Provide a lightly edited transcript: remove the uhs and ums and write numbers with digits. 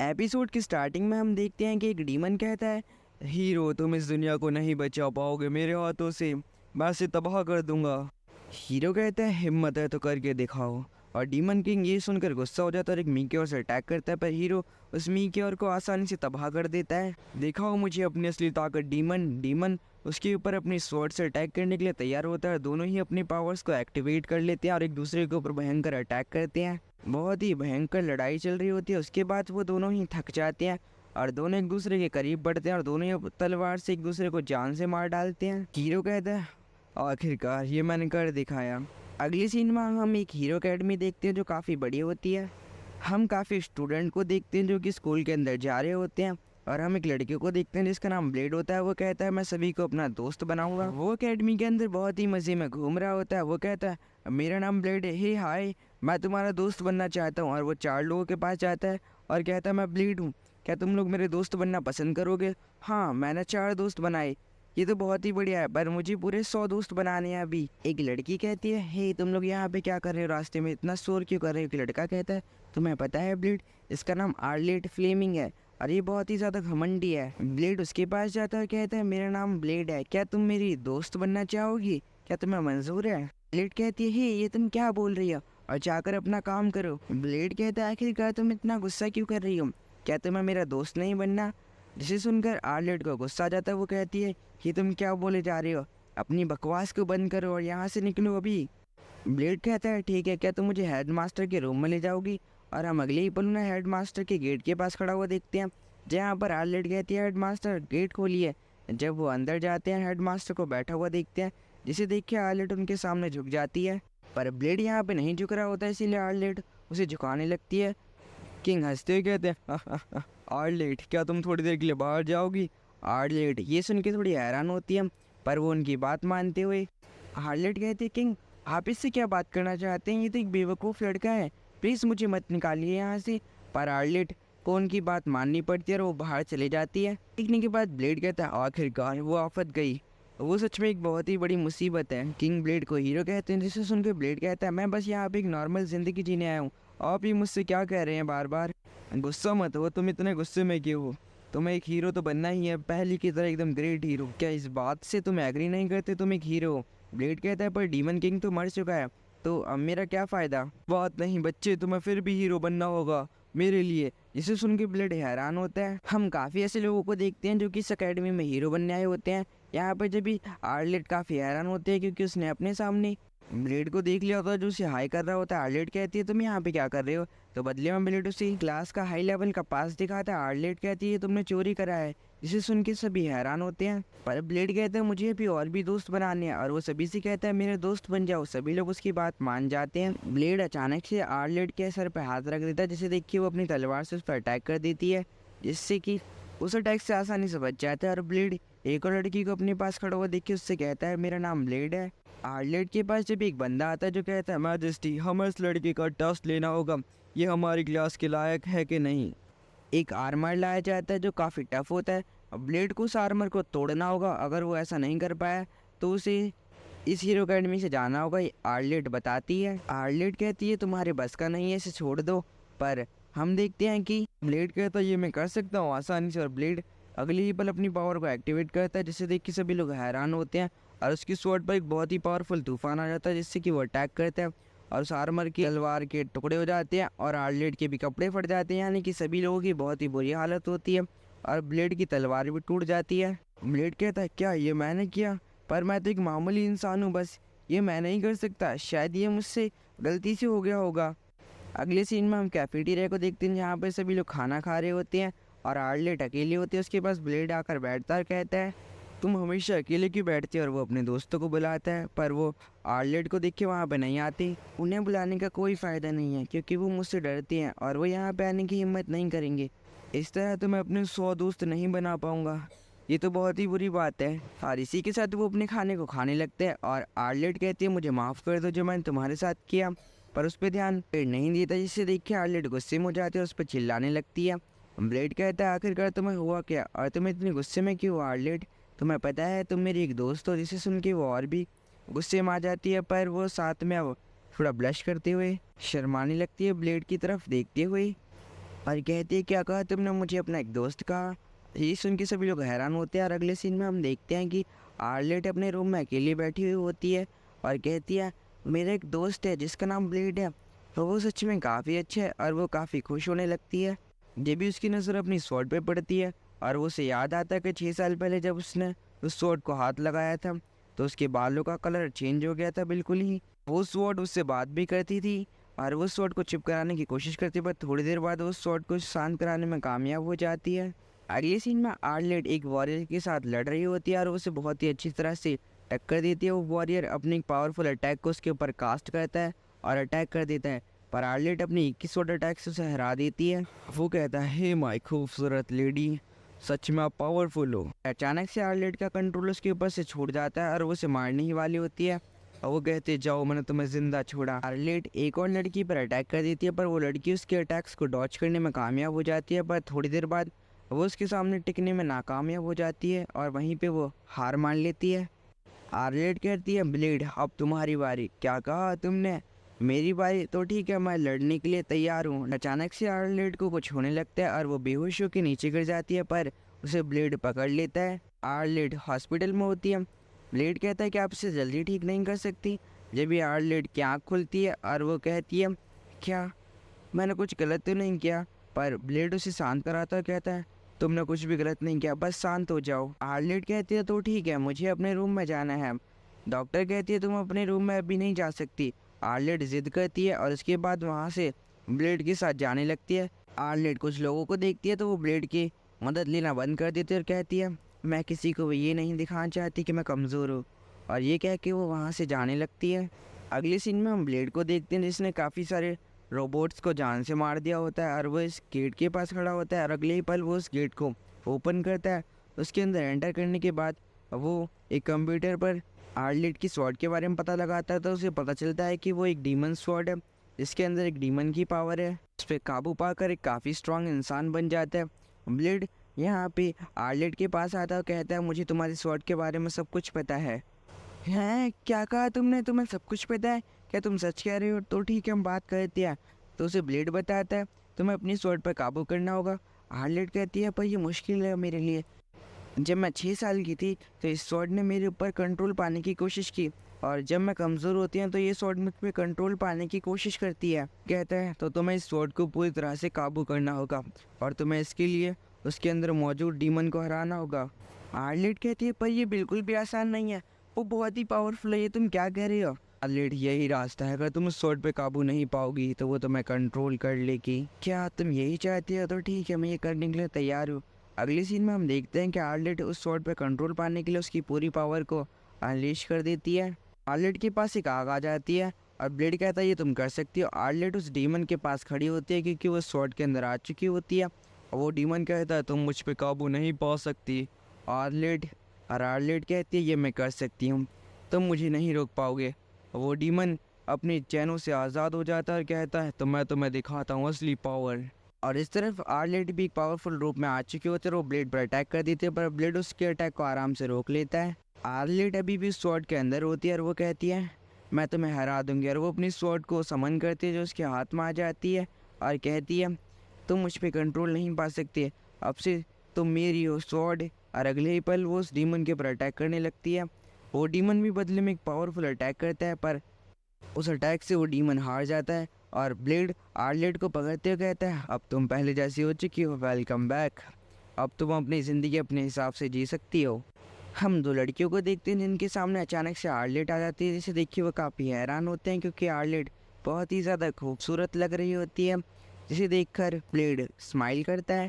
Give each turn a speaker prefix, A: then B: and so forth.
A: Episode की starting में हम देखते हैं कि एक डीमन कहता है, हीरो तुम इस दुनिया को नहीं बचा पाओगे मेरे हाथों से, मैं इसे तबाह कर दूंगा। हीरो कहता है हिम्मत है तो करके दिखाओ। और डीमन किंग ये सुनकर गुस्सा हो जाता है और एक मीक्योर से अटैक करता है, पर हीरो उस मीक्योर को आसानी से तबाह कर देता है। दिखाओ मुझे अपनी असली ताकत डीमन। डीमन उसके ऊपर अपनी स्वॉर्ड से अटैक करने के लिए तैयार होता है। दोनों ही अपनी पावर्स को एक्टिवेट कर लेते हैं और एक दूसरे के ऊपर भयंकर अटैक करते हैं। बहुत ही भयंकर लड़ाई चल रही होती है। उसके बाद वो दोनों ही थक जाते हैं और दोनों एक दूसरे के करीब बढ़ते हैं और दोनों ही तलवार से एक दूसरे को जान से मार डालते हैं। हीरो कहता है आखिरकार ये मैंने कर दिखाया। अगली सीन में हम एक हीरो अकेडमी देखते हैं जो काफ़ी बड़ी होती है। हम काफ़ी स्टूडेंट को देखते हैं जो कि स्कूल के अंदर जा रहे होते हैं और हम एक लड़के को देखते हैं जिसका नाम ब्लेड होता है। वो कहता है मैं सभी को अपना दोस्त बनाऊंगा। वो अकेडमी के अंदर बहुत ही मज़े में घूम रहा होता है। वो कहता है मेरा नाम ब्लेड है, हे हाय मैं तुम्हारा दोस्त बनना चाहता हूँ। और वो 4 लोगों के पास जाता है और कहता है मैं ब्लेड हूँ, क्या तुम लोग मेरे दोस्त बनना पसंद करोगे? हाँ, मैंने 4 दोस्त बनाए, ये तो बहुत ही बढ़िया है, पर मुझे पूरे 100 दोस्त बनाने हैं अभी। एक लड़की कहती है हे तुम लोग यहाँ पे क्या कर रहे हो, रास्ते में इतना शोर क्यों कर रहे हो? एक लड़का कहता है तुम्हें पता है ब्लेड, इसका नाम आर्लेट फ्लेमिंग है और ये बहुत ही ज़्यादा घमंडी है। ब्लेड उसके पास जाता है और कहता है मेरा नाम ब्लेड है, क्या तुम मेरी दोस्त बनना चाहोगी? क्या तुम्हें मंजूर है? ब्लेड कहती है हे ये तुम क्या बोल रही हो और जाकर अपना काम करो। ब्लेड कहता है आखिरकार तुम इतना गुस्सा क्यों कर रही हो, क्या तुम्हें मेरा दोस्त नहीं बनना? जिसे सुनकर आर्लेट को गुस्सा आ जाता है। वो कहती है कि तुम क्या बोले जा रहे हो, अपनी बकवास को बंद करो और यहाँ से निकलो अभी। ब्लेड कहता है ठीक है, क्या तुम मुझे हेडमास्टर के रूम में ले जाओगी? और हम अगले ही पल उन्हें हेडमास्टर के गेट के पास खड़ा हुआ देखते हैं, जहाँ पर आर्लेट कहती है हेडमास्टर गेट खोलिए। जब वो अंदर जाते हैं हेडमास्टर को बैठा हुआ देखते हैं, जिसे देख के आर्लेट उनके सामने झुक जाती है। पर ब्लेड यहाँ पे नहीं झुक रहा होता है, इसीलिए आर्लेट उसे झुकाने लगती है। किंग हंसते हुए कहते हैं आर्लेट क्या तुम थोड़ी देर के लिए बाहर जाओगी? आर्लेट ये सुन के थोड़ी हैरान होती है, पर वो उनकी बात मानते हुए आर्लेट कहते हैं किंग आप इससे क्या बात करना चाहते हैं, ये तो एक बेवकूफ़ लड़का है, प्लीज़ मुझे मत निकालिए यहाँ से। पर आर्लेट को उनकी बात माननी पड़ती है और वो बाहर चले जाती है। देखने के बाद ब्लेड कहता है आखिरकार वो आफत गई, वो सच में एक बहुत ही बड़ी मुसीबत है। किंग ब्लेड को हीरो कहते हैं, जिसे सुनकर ब्लेड कहता है मैं बस यहाँ पे एक नॉर्मल ज़िंदगी जीने आया हूँ, आप ही मुझसे क्या कह रहे हैं बार बार? गुस्सा मत हो, तुम इतने गुस्से में क्यों हो? तुम्हें एक हीरो तो बनना ही है, पहले की तरह एकदम ग्रेट हीरो। क्या इस बात से तुम एग्री नहीं करते तुम एक हीरो हो? ब्लेड कहता है पर डीमन किंग तो मर चुका है, तो अब मेरा क्या फ़ायदा? बात नहीं बच्चे, तुम्हें फिर भी हीरो बनना होगा मेरे लिए। जिसे सुन के ब्लेड हैरान होता है। हम काफ़ी ऐसे लोगों को देखते हैं जो कि इस अकेडमी में हीरो बनने आए होते हैं। यहाँ पर जब भी आर्लेट काफ़ी हैरान होते हैं क्योंकि उसने अपने सामने ब्लेड को देख लिया होता है जो उसे हाई कर रहा होता है। आर्लेट कहती है तुम यहाँ पे क्या कर रहे हो? तो बदले में ब्लेड उसे क्लास का हाई लेवल का पास दिखाता है। आर्लेट कहती है तुमने चोरी करा है, जिसे सुन के सभी हैरान होते हैं। पर ब्लेड कहता है मुझे अभी और भी दोस्त बनाने हैं और वो सभी से कहता है मेरे दोस्त बन जाओ। सभी लोग उसकी बात मान जाते हैं। ब्लेड अचानक से आर्लेट के सर पर हाथ रख देता है, जिसे देख के वो अपनी तलवार से उस पर अटैक कर देती है, जिससे कि उस अटैक से आसानी से बच जाता है। और ब्लेड एक और लड़की को अपने पास खड़ा हुआ देख के उससे कहता है मेरा नाम ब्लेड है। आर्लेट के पास जब एक बंदा आता है जो कहता है मैजेस्टी हमें इस लड़के का टेस्ट लेना होगा, ये हमारी क्लास के लायक है कि नहीं। एक आर्मर लाया जाता है जो काफ़ी टफ होता है। अब ब्लेड को उस आर्मर को तोड़ना होगा, अगर वो ऐसा नहीं कर पाया तो उसे इस हीरो अकेडमी से जाना होगा, ये आर्लेट बताती है। आर्लेट कहती है तुम्हारे बस का नहीं है, इसे छोड़ दो। पर हम देखते हैं कि ब्लेड कहता है ये मैं कर सकता हूँ आसानी से, और ब्लेड अगले ही पल अपनी पावर को एक्टिवेट करता है, जिसे देख के सभी लोग हैरान होते हैं। और उसकी स्वॉर्ड पर एक बहुत ही पावरफुल तूफान आ जाता है, जिससे कि वो अटैक करता है और उस आर्मर की तलवार के टुकड़े हो जाते हैं और आर्लेट के भी कपड़े फट जाते हैं, यानी कि सभी लोगों की बहुत ही बुरी हालत होती है और ब्लेड की तलवार भी टूट जाती है। ब्लेड कहता है क्या ये मैंने किया? पर मैं तो एक मामूली इंसान हूँ, बस ये मैं नहीं कर सकता, शायद ये मुझसे गलती से हो गया होगा। अगले सीन में हम कैफेटेरिया को देखते हैं जहाँ पर सभी लोग खाना खा रहे होते हैं और आर्लेट अकेले होते हैं। उसके पास ब्लेड आकर बैठता है और कहता है तुम हमेशा अकेले क्यों बैठते हो? और वो अपने दोस्तों को बुलाता है, पर वो आर्लेट को देख के वहाँ पे नहीं आते। उन्हें बुलाने का कोई फ़ायदा नहीं है क्योंकि वो मुझसे डरते हैं और वो यहाँ पे आने की हिम्मत नहीं करेंगे। इस तरह तो मैं अपने 100 दोस्त नहीं बना पाऊँगा, ये तो बहुत ही बुरी बात है। और इसी के साथ वो अपने खाने को खाने लगते हैं और आर्लेट कहती है मुझे माफ़ कर दो जो मैंने तुम्हारे साथ किया, पर उस पर ध्यान नहीं देता, जिससे देख के आर्लेट गुस्से में हो जाती है और उस पर चिल्लाने लगती है। ब्लेड कहता है आखिरकार तुम्हें हुआ क्या और तुम इतनी गुस्से में क्यों हो आर्लेट? तुम्हें पता है तुम मेरी एक दोस्त हो। जिसे सुन के वो और भी गुस्से में आ जाती है, पर वो साथ में वो थोड़ा ब्लश करते हुए शर्माने लगती है ब्लेड की तरफ देखते हुए। और कहती है क्या कहा तुमने, मुझे अपना एक दोस्त कहा। ये सुन के सभी लोग हैरान होते हैं और अगले सीन में हम देखते हैं कि आर्लेट अपने रूम में अकेली बैठी हुई होती है और कहती है मेरा एक दोस्त है जिसका नाम ब्लेड है, तो वो सच में काफ़ी अच्छा है और वो काफ़ी खुश होने लगती है। जब भी उसकी नज़र अपनी स्वॉर्ड पे पड़ती है और वो उसे याद आता है कि 6 साल पहले जब उसने उस स्वॉर्ड को हाथ लगाया था तो उसके बालों का कलर चेंज हो गया था बिल्कुल ही। वो स्वॉर्ड उससे बात भी करती थी और वो स्वॉर्ड को चुप कराने की कोशिश करती है, पर थोड़ी देर बाद वो स्वॉर्ड को शांत कराने में कामयाब हो जाती है। अगले सीन में आर्लेट एक वॉरियर के साथ लड़ रही होती है और उसे बहुत ही अच्छी तरह से टक्कर देती है। वो वॉरियर अपनी पावरफुल अटैक को उसके ऊपर कास्ट करता है और अटैक कर देता है, पर आर्लेट अपनी 21 वोट अटैक से उसे हरा देती है। वो कहता है हे माय खूबसूरत लेडी, सच में आप पावरफुल हो। अचानक से आर्लेट का कंट्रोल उसके ऊपर से छूट जाता है और वो उसे मारने ही वाली होती है और वो कहते जाओ मैंने तुम्हें जिंदा छोड़ा। आर्लेट एक और लड़की पर अटैक कर देती है, पर वो लड़की उसके अटैक्स को डॉच करने में कामयाब हो जाती है, पर थोड़ी देर बाद वो उसके सामने टिकने में नाकामयाब हो जाती है और वहीं पे वो हार मान लेती है। आर्लेट कहती है ब्लेड अब तुम्हारी बारी। क्या कहा तुमने, मेरी बारी? तो ठीक है मैं लड़ने के लिए तैयार हूँ। अचानक से आर्लेट को कुछ होने लगता है और वो बेहोश होकर नीचे गिर जाती है, पर उसे ब्लेड पकड़ लेता है। आर्लेट हॉस्पिटल में होती है। ब्लेड कहता है कि आप इसे जल्दी ठीक नहीं कर सकती। जब भी आर्लेट की आँख खुलती है और वो कहती है क्या मैंने कुछ गलत तो नहीं किया, पर ब्लेड उसे शांत कराता है, कहता है तुमने कुछ भी गलत नहीं किया, बस शांत हो जाओ। आर्लेट कहती है तो ठीक है मुझे अपने रूम में जाना है। डॉक्टर कहती है तुम अपने रूम में अभी नहीं जा सकती। आर्लेट जिद करती है और उसके बाद वहाँ से ब्लेड के साथ जाने लगती है। आर्लेट कुछ लोगों को देखती है तो वो ब्लेड की मदद लेना बंद कर देती है और कहती है मैं किसी को ये नहीं दिखाना चाहती कि मैं कमज़ोर हूँ, और ये कह के वो वहाँ से जाने लगती है। अगले सीन में हम ब्लेड को देखते हैं जिसने काफ़ी सारे रोबोट्स को जान से मार दिया होता है और वो इस गेट के पास खड़ा होता है और अगले ही पल वो उस गेट को ओपन करता है। उसके अंदर एंटर करने के बाद वो एक कंप्यूटर पर आर्लेट की स्वॉर्ड के बारे में पता लगाता है, तो उसे पता चलता है कि वो एक डीमन स्वॉर्ड है जिसके अंदर एक डीमन की पावर है। उस पर काबू पाकर एक काफ़ी स्ट्रांग इंसान बन जाता है। ब्लेड यहाँ पे आर्लेट के पास आता है और कहता है मुझे तुम्हारी स्वॉर्ड के बारे में सब कुछ पता है। हैं क्या कहा तुमने, तुम्हें सब कुछ पता है? क्या तुम सच कह रहे हो? तो ठीक है हम बात करते हैं। तो उसे ब्लेड बताता है तुम्हें अपनी स्वॉर्ड पर काबू करना होगा। आर्लेट कहती है पर यह मुश्किल है मेरे लिए। जब मैं 6 साल की थी तो इस स्वॉर्ड ने मेरे ऊपर कंट्रोल पाने की कोशिश की, और जब मैं कमज़ोर होती हूँ तो ये स्वॉर्ड मुझ पर कंट्रोल पाने की कोशिश करती है। कहता है तो तुम्हें इस स्वॉर्ड को पूरी तरह से काबू करना होगा और तुम्हें इसके लिए उसके अंदर मौजूद डीमन को हराना होगा। आर्लेट कहती है पर यह बिल्कुल भी आसान नहीं है, वो बहुत ही पावरफुल है, ये तुम क्या कह रही हो? आर्लेट यही रास्ता है, अगर तुम उस स्वॉर्ड पे काबू नहीं पाओगी तो वो तुम्हें कंट्रोल कर लेगी। क्या तुम यही चाहती हो? तो ठीक है मैं ये करने के लिए तैयार हूँ। अगले सीन में हम देखते हैं कि आर्लेट उस स्वॉर्ड पे कंट्रोल पाने के लिए उसकी पूरी पावर को अनलीश कर देती है। आर्लेट के पास एक आग आ जाती है और ब्लेड कहता है ये तुम कर सकती हो। आर्लेट उस डीमन के पास खड़ी होती है क्योंकि वो स्वॉर्ड के अंदर आ चुकी होती है और वो डीमन कहता है तुम मुझ पे काबू नहीं पा सकती। आर्लेट कहती है ये मैं कर सकती हूँ, तुम मुझे नहीं रोक पाओगे। वो डीमन अपने चैनों से आज़ाद हो जाता है और कहता है तो मैं तुम्हें दिखाता हूँ असली पावर। और इस तरफ आर्लेट भी एक पावरफुल रूप में आ चुके होते हैं। वो ब्लेड पर अटैक कर देते हैं, पर ब्लेड उसके अटैक को आराम से रोक लेता है। आर्लेट अभी भी स्वॉर्ड के अंदर होती है और वो कहती है मैं तुम्हें हरा दूंगी, और वो अपनी स्वॉर्ड को समन करती है जो उसके हाथ में आ जाती है और कहती है तुम मुझ पर कंट्रोल नहीं पा सकते, अब से तुम मेरी हो स्वॉर्ड। और अगले ही पल वो उस डीमन के ऊपर अटैक करने लगती है। वो डीमन भी बदले में एक पावरफुल अटैक करता है, पर उस अटैक से वो डीमन हार जाता है और ब्लेड आर्लेट को पकड़ते हुए कहता है अब तुम पहले जैसी हो चुकी हो, वेलकम बैक। अब तुम अपनी ज़िंदगी अपने हिसाब से जी सकती हो। हम दो लड़कियों को देखते हैं जिनके सामने अचानक से आर्लेट आ जाती है, जिसे देखिए वो काफ़ी हैरान होते हैं क्योंकि आर्लेट बहुत ही ज़्यादा खूबसूरत लग रही होती है, जिसे देखकर ब्लेड स्माइल करता है